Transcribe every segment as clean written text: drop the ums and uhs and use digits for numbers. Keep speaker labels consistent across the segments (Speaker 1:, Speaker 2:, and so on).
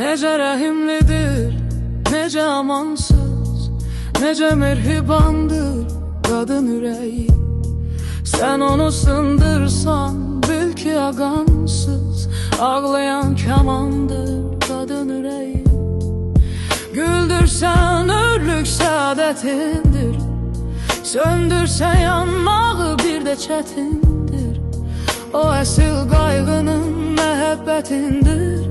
Speaker 1: Necə rəhimlidir, necə amansız, necə mehribandır qadın ürəyi. Sən onu sındırsan, bil ki ağansız, ağlayan kamandır qadın ürəyi. Güldürsən örlük səadətindir, söndürsən yanmağı bir də çətindir. O əsl qayğının məhəbbətindir,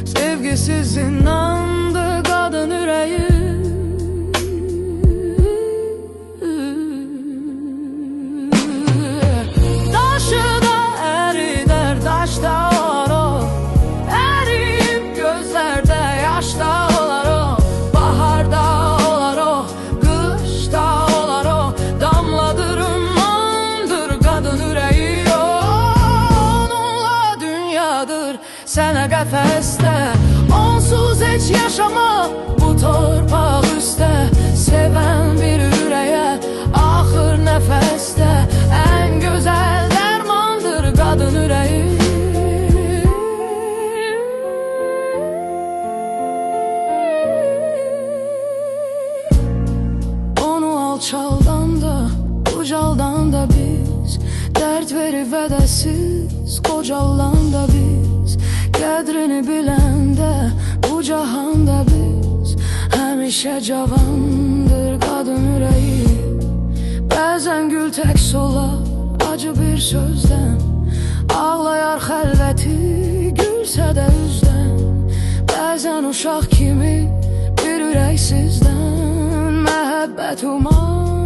Speaker 1: sevgisiz inandı qadın ürəyi. Daşı da əridər, daş da olar o, əriyib gözlərdə yaş da olar o. Baharda olar o, qışda olar o, damladır ümmandır qadın ürəyi. Onunla dünyadır sənə qəfəsdə, onsuz heç yaşama bu torpaq üstə. Sevən bir ürəyə axır nəfəsdə, ən gözəl dərmandır qadın ürəyi. Onu alçaldan da, ucaldan da biz, dərd verib vədəsiz qocalan da biz. Qədrini biləndə bu cahanda biz, həmişə cavandır qadın ürəyi. Bəzən gül tək solar acı bir sözdən, ağlayar xəlvəti gülsə də üzdən. Bəzən uşaq kimi bir ürək sizdən, məhəbbət umar